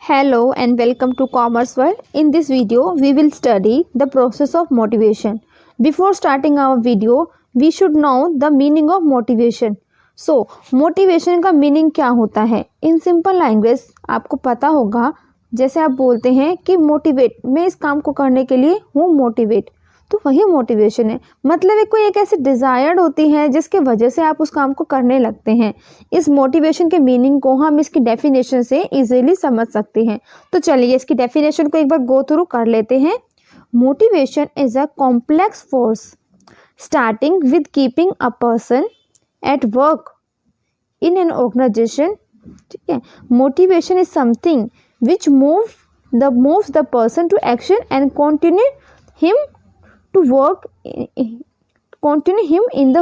Hello and welcome to Commerce World. In this video, we will study the process of motivation. Before starting our video, we should know the meaning of motivation. So, motivation का meaning क्या होता है? In simple language, आपको पता होगा, जैसे आप बोलते हैं कि motivate, मैं इस काम को करने के लिए हूँ motivate, तो वही मोटिवेशन है। मतलब कोई एक ऐसी डिज़ायर्ड होती है जिसके वजह से आप उस काम को करने लगते हैं। इस मोटिवेशन के मीनिंग को हम इसकी डेफिनेशन से इजीली समझ सकते हैं। तो चलिए इसकी डेफिनेशन को एक बार गो थ्रू कर लेते हैं। Motivation is a complex force starting with keeping a person at work in an organisation. ठीक है, motivation is something which moves the person to action and continue him to work continue him in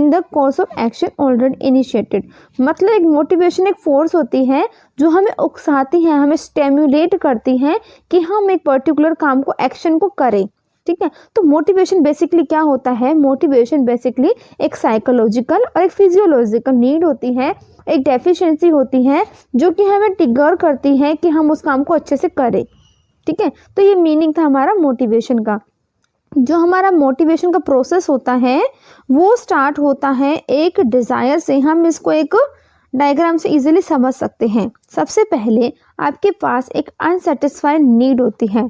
the course of action already initiated। मतलब एक motivation एक force होती है जो हमें उकसाती है, हमें स्टिमुलेट करती है कि हम एक पर्टिकुलर काम को एक्शन को करें। ठीक है, तो मोटिवेशन बेसिकली क्या होता है? मोटिवेशन बेसिकली एक साइकोलॉजिकल और एक फिजियोलॉजिकल नीड होती है, एक डेफिशिएंसी होती है जो कि हमें ट्रिगर करती है कि हम उस काम को अच्छे से करें। ठीक है, तो ये मीनिंग था हमारा मोटिवेशन का। जो हमारा मोटिवेशन का प्रोसेस होता है वो स्टार्ट होता है एक डिज़ायर से। हम इसको एक डायग्राम से इजीली समझ सकते हैं। सबसे पहले आपके पास एक अनसेटिस्फाइड नीड होती है।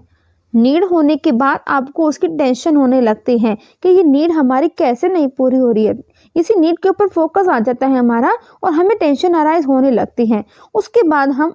नीड होने के बाद आपको उसकी टेंशन होने लगती है कि ये नीड हमारी कैसे नहीं पूरी हो रही है। इसी नीड के ऊपर फोकस आ जाता है हमारा और हमें टेंशन अराइज होने लगती है। उसके बाद हम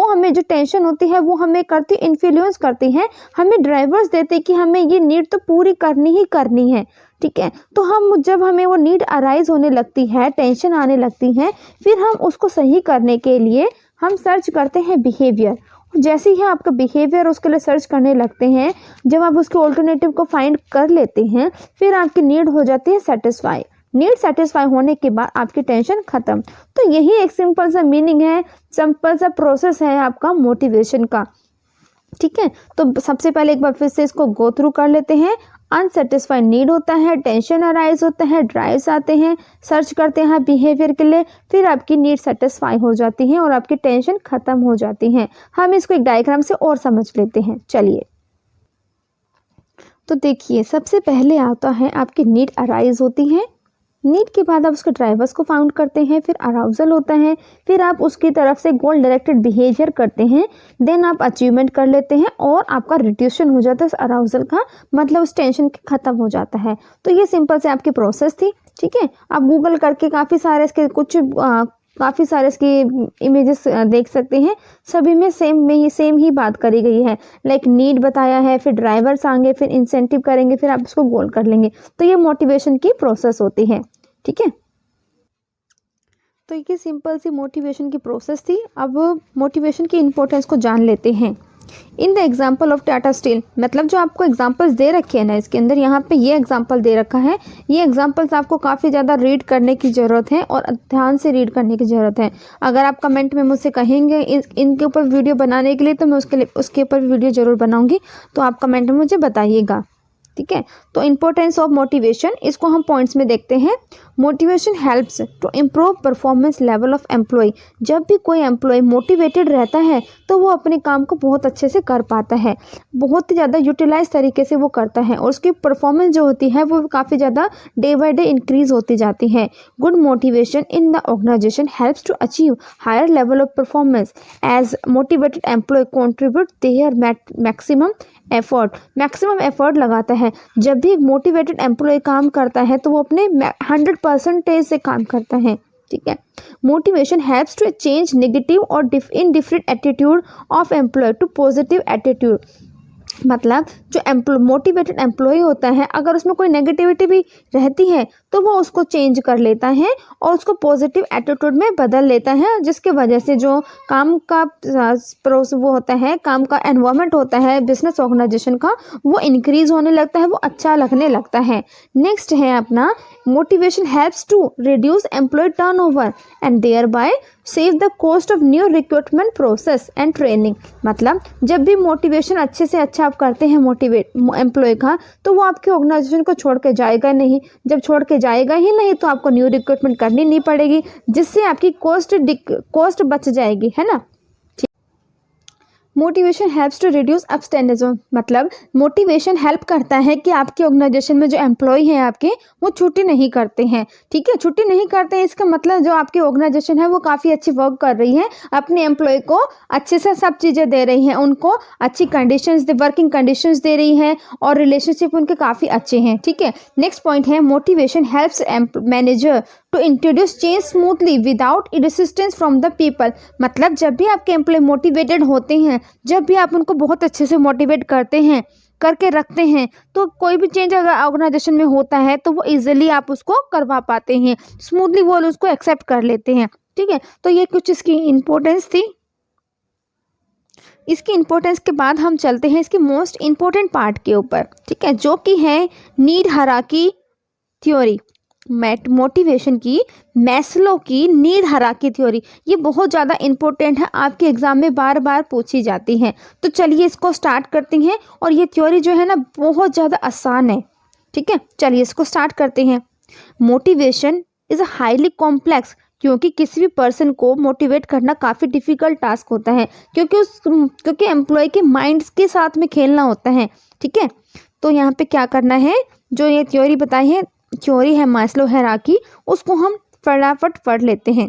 हमें जो टेंशन होती है वो हमें करती इन्फ्लुएंस करती है, हमें ड्राइवर्स देते कि हमें ये नीड तो पूरी करनी ही करनी है। ठीक है, तो जब हमें वो नीड अराइज होने लगती है, टेंशन आने लगती है, फिर हम उसको सही करने के लिए हम सर्च करते हैं बिहेवियर। जैसे ही आपका बिहेवियर उसके लिए सर्च करने लगते हैं, जब आप उसके ऑल्टरनेटिव को फाइंड कर लेते हैं, फिर आपकी नीड हो जाती है सेटिस्फाई। नीड सेटिस्फाई होने के बाद आपकी टेंशन खत्म। तो यही एक सिंपल सा मीनिंग है, सिंपल सा प्रोसेस है आपका मोटिवेशन का। ठीक है, तो सबसे पहले एक बार फिर से इसको गो थ्रू कर लेते हैं। अनसेटिस्फाइड नीड होता है, टेंशन अराइज होता है, ड्राइव्स आते हैं, सर्च करते हैं बिहेवियर के लिए, फिर आपकी नीड सेटिस्फाई हो जाती है और आपकी टेंशन खत्म हो जाती है। हम इसको एक डायग्राम से और समझ लेते हैं। चलिए, तो देखिए सबसे पहले आता है आपकी नीड अराइज होती है। नीड के बाद आप उसके ड्राइवर्स को फाउंड करते हैं, फिर अराउजल होता है, फिर आप उसकी तरफ से गोल डायरेक्टेड बिहेवियर करते हैं, देन आप अचीवमेंट कर लेते हैं और आपका रिड्यूशन हो जाता है उस अराउजल का, मतलब उस टेंशन खत्म हो जाता है। तो ये सिंपल से आपकी प्रोसेस थी। ठीक है, आप गूगल करके काफ़ी सारे इसकी इमेजेस देख सकते हैं। सभी में सेम ही बात करी गई है। लाइक नीड बताया है, फिर ड्राइवर्स आएंगे, फिर इंसेंटिव करेंगे, फिर आप इसको गोल कर लेंगे। तो ये मोटिवेशन की प्रोसेस होती है। ठीक है, तो ये सिंपल सी मोटिवेशन की प्रोसेस थी। अब मोटिवेशन की इंपॉर्टेंस को जान लेते हैं। In the example of Tata steel, मतलब जो आपको एग्जाम्पल्स दे रखे हैं ना, इसके अंदर यहाँ पे ये एग्जाम्पल दे रखा है। ये एग्जाम्पल्स आपको काफ़ी ज़्यादा रीड करने की ज़रूरत है और ध्यान से रीड करने की ज़रूरत है। अगर आप कमेंट में मुझसे कहेंगे इनके ऊपर वीडियो बनाने के लिए, तो मैं उसके ऊपर वीडियो ज़रूर बनाऊँगी, तो आप कमेंट में मुझे बताइएगा। ठीक है, तो इम्पोर्टेंस ऑफ मोटिवेशन, इसको हम पॉइंट्स में देखते हैं। Motivation helps to improve performance level of employ. जब भी कोई एम्प्लॉय मोटिवेटेड रहता है तो वो अपने काम को बहुत अच्छे से कर पाता है, बहुत ही ज़्यादा यूटिलाइज तरीके से वो करता है और उसकी परफॉर्मेंस जो होती है वो काफ़ी ज़्यादा डे बाय डे इंक्रीज होती जाती है। Good motivation in the organisation helps to achieve higher level of performance as motivated employ contribute their maximum effort लगाता है। जब भी एक मोटिवेटेड एम्प्लॉय काम करता है तो वो अपने 100% से काम करता है। ठीक है, motivation helps to change negative और indifferent attitude of employ to positive attitude. मतलब जो मोटिवेटेड एम्प्लॉय होता है, अगर उसमें कोई नेगेटिविटी भी रहती है तो वो उसको चेंज कर लेता है और उसको पॉजिटिव एटीट्यूड में बदल लेता है, जिसके वजह से जो काम का वो होता है, काम का एनवायरनमेंट होता है बिजनेस ऑर्गेनाइजेशन का, वो इंक्रीज होने लगता है, वो अच्छा लगने लगता है। नेक्स्ट है अपना, motivation helps to reduce employ turnover and thereby save the cost of new recruitment process and training. मतलब जब भी मोटिवेशन अच्छे से अच्छा आप करते हैं मोटिवेट एम्प्लॉय का, तो वो आपके ऑर्गेनाइजेशन को छोड़ के जाएगा नहीं। जब छोड़ के जाएगा ही नहीं तो आपको न्यू रिक्रूटमेंट करनी नहीं पड़ेगी, जिससे आपकी कॉस्ट बच जाएगी, है ना। मोटिवेशन हेल्प्स टू रिड्यूस एब्सटेंडिज्म, मतलब मोटिवेशन हेल्प करता है कि आपके ऑर्गेनाइजेशन में जो एम्प्लॉय हैं आपके, वो छुट्टी नहीं करते हैं। ठीक है, छुट्टी नहीं करते हैं इसका मतलब जो आपकी ऑर्गेनाइजेशन है वो काफ़ी अच्छी वर्क कर रही है, अपने एम्प्लॉय को अच्छे से सब चीज़ें दे रही हैं, उनको अच्छी कंडीशंस वर्किंग कंडीशंस दे रही है और रिलेशनशिप उनके काफ़ी अच्छे हैं। ठीक है, नेक्स्ट पॉइंट है motivation helps manager to introduce change smoothly without resistance from the people, मतलब जब भी आपके एम्प्लॉय मोटिवेटेड होते हैं, जब भी आप उनको बहुत अच्छे से मोटिवेट करते हैं, करके रखते हैं, तो कोई भी चेंज अगर ऑर्गेनाइजेशन में होता है तो वो इजीली आप उसको करवा पाते हैं, स्मूथली वो उसको एक्सेप्ट कर लेते हैं। ठीक है, तो ये कुछ इसकी इम्पोर्टेंस थी। इसकी इम्पोर्टेंस के बाद हम चलते हैं इसके मोस्ट इम्पोर्टेंट पार्ट के ऊपर। ठीक है, जो कि है नीड हायरार्की थ्योरी, मोटिवेशन की मैस्लो की नीड हायरार्की थ्योरी। ये बहुत ज़्यादा इंपॉर्टेंट है, आपके एग्जाम में बार बार पूछी जाती है। तो चलिए इसको स्टार्ट करते हैं, और ये थ्योरी जो है ना बहुत ज़्यादा आसान है। ठीक है, चलिए इसको स्टार्ट करते हैं। Motivation is a highly complex, क्योंकि किसी भी पर्सन को मोटिवेट करना काफ़ी डिफ़िकल्ट टास्क होता है, क्योंकि एम्प्लॉय के माइंड्स के साथ में खेलना होता है। ठीक है, तो यहाँ पे क्या करना है, जो ये थ्योरी बताई है, थ्योरी है मास्लो हायरार्की, उसको हम फटाफट पढ़ लेते हैं।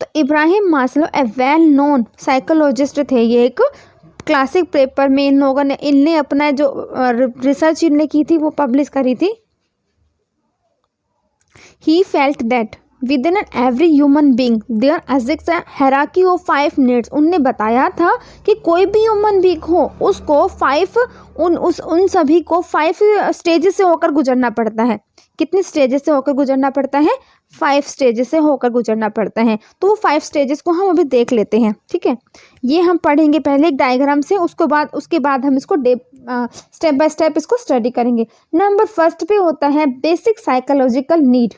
तो इब्राहिम मास्लो ए वेल नोन साइकोलॉजिस्ट थे। ये एक क्लासिक पेपर में इनने अपना जो रिसर्च इनने की थी वो पब्लिश करी थी। He felt that within an every human being there exists a hierarchy of 5 needs। उनने बताया था कि कोई भी ह्यूमन बीइंग हो उसको उन सभी को 5 स्टेजेस से होकर गुजरना पड़ता है। कितने स्टेजेस से होकर गुजरना पड़ता है? 5 स्टेजेस से होकर गुजरना पड़ता है। तो वो 5 स्टेजेस को हम अभी देख लेते हैं। ठीक है, ये हम पढ़ेंगे पहले एक डायग्राम से, उसके बाद हम इसको स्टेप बाय स्टेप इसको स्टडी करेंगे। नंबर फर्स्ट पे होता है basic psychological need.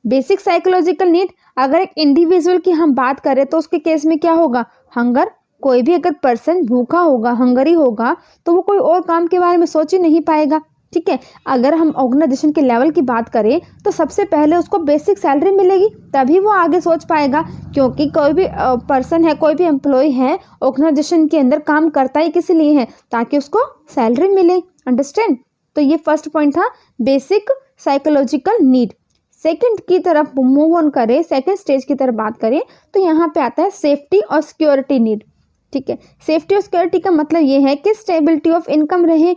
Basic psychological need, अगर एक इंडिविजुअल की हम बात करें तो उसके केस में क्या होगा? हंगर। कोई भी अगर पर्सन भूखा होगा, हंगरी होगा, तो वो कोई और काम के बारे में सोच ही नहीं पाएगा। ठीक है, अगर हम ऑर्गेनाइजेशन के लेवल की बात करें तो सबसे पहले उसको बेसिक सैलरी मिलेगी, तभी वो आगे सोच पाएगा, क्योंकि कोई भी पर्सन है, कोई भी एम्प्लॉय है ऑर्गेनाइजेशन के अंदर काम करता ही किस लिए है? ताकि उसको सैलरी मिले। अंडरस्टैंड? तो ये फर्स्ट पॉइंट था बेसिक साइकोलॉजिकल नीड। सेकंड की तरफ मूव ऑन करें, सेकंड स्टेज की तरफ बात करें तो यहाँ पे आता है सेफ्टी और सिक्योरिटी नीड। ठीक है, सेफ्टी और सिक्योरिटी का मतलब ये है कि स्टेबिलिटी ऑफ इनकम रहे।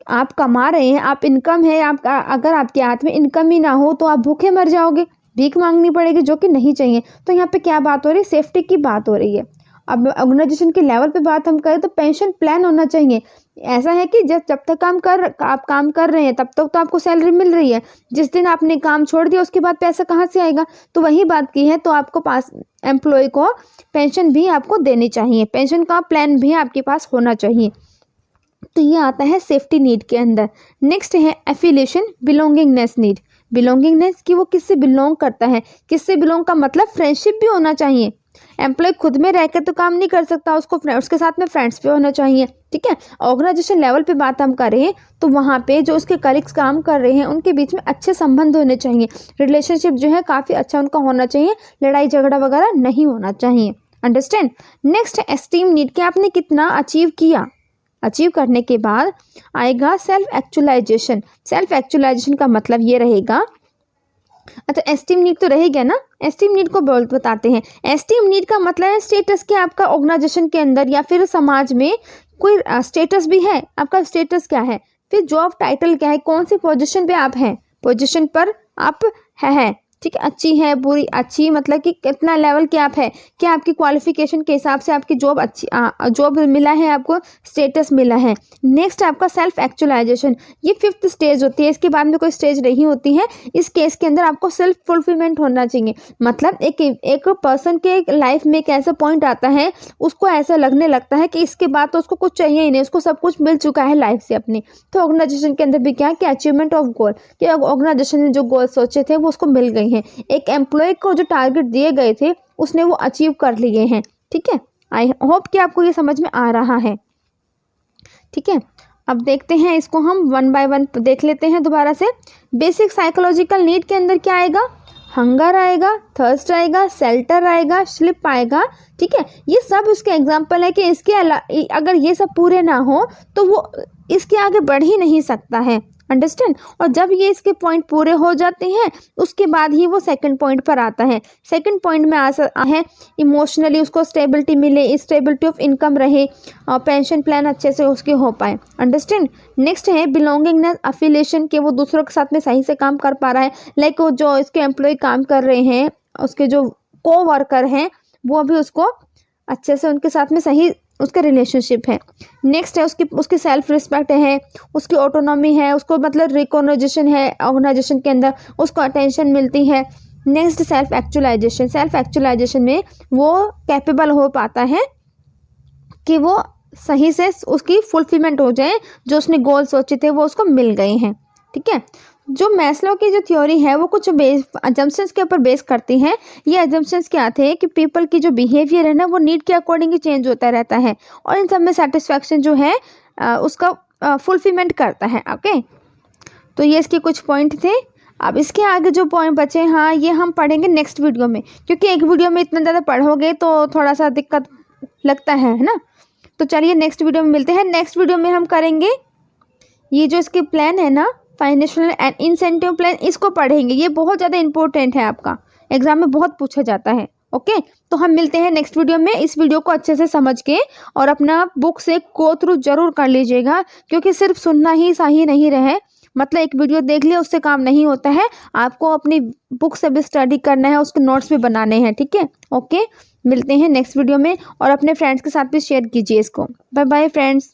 आप कमा रहे हैं, आप इनकम है, अगर आपके हाथ में इनकम ही ना हो तो आप भूखे मर जाओगे, भीख मांगनी पड़ेगी, जो कि नहीं चाहिए। तो यहाँ पे क्या बात हो रही है? सेफ्टी की बात हो रही है। अब ऑर्गेनाइजेशन के लेवल पे बात हम करें तो पेंशन प्लान होना चाहिए। ऐसा है कि जब तक आप काम कर रहे हैं तब तक तो आपको सैलरी मिल रही है, जिस दिन आपने काम छोड़ दिया उसके बाद पैसा कहाँ से आएगा? तो वही बात की है, तो आपको पास एम्प्लॉय को पेंशन भी आपको देनी चाहिए, पेंशन का प्लान भी आपके पास होना चाहिए। तो ये आता है सेफ्टी नीड के अंदर। नेक्स्ट है एफिलिएशन बिलोंगिंगनेस नीड। बिलोंगिंगनेस कि वो किससे बिलोंग करता है, किससे बिलोंग का मतलब फ्रेंडशिप भी होना चाहिए। एम्प्लॉय खुद में रहकर तो काम नहीं कर सकता, उसके साथ में फ्रेंड्स भी होना चाहिए। ठीक है, ऑर्गेनाइजेशन लेवल पे बात हम करें तो वहाँ पे जो उसके कलीग्स काम कर रहे हैं उनके बीच में अच्छे संबंध होने चाहिए, रिलेशनशिप जो है काफ़ी अच्छा उनका होना चाहिए, लड़ाई झगड़ा वगैरह नहीं होना चाहिए। अंडरस्टैंड? नेक्स्ट एस्टीम नीड कि आपने कितना अचीव किया। अचीव करने के बाद आएगा सेल्फ एक्चुअलाइजेशन। सेल्फ एक्चुअलाइजेशन का मतलब ये रहेगा, अच्छा एस्टीम नीड तो रहेगा ना, एस्टीम नीड को बताते हैं। एस्टीम नीड का मतलब है स्टेटस कि आपका ऑर्गेनाइजेशन के अंदर या फिर समाज में कोई स्टेटस भी है। आपका स्टेटस क्या है, फिर जॉब टाइटल क्या है, कौन सी पोजीशन पे आप हैं, पोजीशन पर आप है। ठीक है, अच्छी है, बुरी, अच्छी मतलब कि कितना लेवल के आप है, क्या आपकी क्वालिफिकेशन के हिसाब से आपकी जॉब अच्छी जॉब मिला है, आपको स्टेटस मिला है। नेक्स्ट आपका सेल्फ एक्चुअलाइजेशन, ये 5th स्टेज होती है, इसके बाद में कोई स्टेज नहीं होती है। इस केस के अंदर आपको सेल्फ फुलफिलमेंट होना चाहिए, मतलब एक पर्सन के लाइफ में एक ऐसा पॉइंट आता है उसको ऐसा लगने लगता है कि इसके बाद तो उसको कुछ चाहिए ही नहीं, उसको सब कुछ मिल चुका है लाइफ से अपनी। तो ऑर्गेनाइजेशन के अंदर भी क्या कि अचीवमेंट ऑफ गोल, कि ऑर्गेनाइजेशन ने जो गोल सोचे थे वो उसको मिल गई हैं। एक एम्प्लॉय को जो टारगेट दिए गए थे उसने वो अचीव कर लिए हैं। ठीक है, आई होप कि आपको ये समझ में आ रहा है। ठीक है, अब देखते हैं इसको हम 1 by 1 देख लेते हैं दोबारा से। बेसिक साइकोलॉजिकल नीड के अंदर क्या आएगा? हंगर आएगा, थर्स्ट आएगा, शेल्टर आएगा, स्लिप आएगा। ठीक है, ये सब उसके एग्जाम्पल है कि इसके अगर ये सब पूरे ना हो तो वो इसके आगे बढ़ ही नहीं सकता है। अंडरस्टैंड। और जब ये इसके पॉइंट पूरे हो जाते हैं उसके बाद ही वो सेकंड पॉइंट पर आता है। सेकंड पॉइंट में है इमोशनली उसको स्टेबिलिटी मिले, स्टेबिलिटी ऑफ इनकम रहे, पेंशन प्लान अच्छे से उसके हो पाए। अंडरस्टैंड। नेक्स्ट है बिलोंगिंगनेस, अफिलिएशन, के वो दूसरों के साथ में सही से काम कर पा रहा है। लाइक वो जो इसके एम्प्लॉय काम कर रहे हैं, उसके जो को वर्कर हैं वो भी उसको अच्छे से उनके साथ में सही उसका रिलेशनशिप है। नेक्स्ट है उसकी सेल्फ रिस्पेक्ट है, उसकी ऑटोनॉमी है, उसको मतलब रिकॉग्नाइजेशन है ऑर्गेनाइजेशन के अंदर, उसको अटेंशन मिलती है। Next self actualisation, self actualisation में वो कैपेबल हो पाता है कि वो सही से उसकी फुलफिलमेंट हो जाए, जो उसने गोल सोचे थे वो उसको मिल गए हैं। ठीक है, जो मैस्लो की जो थ्योरी है वो कुछ अजम्पशंस के ऊपर बेस करती है। ये अजम्पशंस क्या थे कि पीपल की जो बिहेवियर है ना वो नीड के अकॉर्डिंग ही चेंज होता रहता है और इन सब में सेटिस्फैक्शन जो है उसका फुलफिलमेंट करता है। ओके, तो ये इसके कुछ पॉइंट थे। अब इसके आगे जो पॉइंट बचे हाँ ये हम पढ़ेंगे नेक्स्ट वीडियो में, क्योंकि एक वीडियो में इतना ज़्यादा पढ़ोगे तो थोड़ा सा दिक्कत लगता है ना। तो चलिए नेक्स्ट वीडियो में मिलते हैं। नेक्स्ट वीडियो में हम करेंगे ये जो इसके प्लान है ना, फाइनेंशियल एंड इंसेंटिव प्लान, इसको पढ़ेंगे। ये बहुत ज़्यादा इंपॉर्टेंट है, आपका एग्जाम में बहुत पूछा जाता है। ओके, तो हम मिलते हैं नेक्स्ट वीडियो में। इस वीडियो को अच्छे से समझ के और अपना बुक से गो थ्रू जरूर कर लीजिएगा, क्योंकि सिर्फ सुनना ही सही नहीं रहे, मतलब एक वीडियो देख लिया उससे काम नहीं होता है, आपको अपनी बुक से भी स्टडी करना है, उसके नोट्स भी बनाने हैं। ठीक है, ओके, मिलते हैं नेक्स्ट वीडियो में और अपने फ्रेंड्स के साथ भी शेयर कीजिए इसको। Bye bye friends.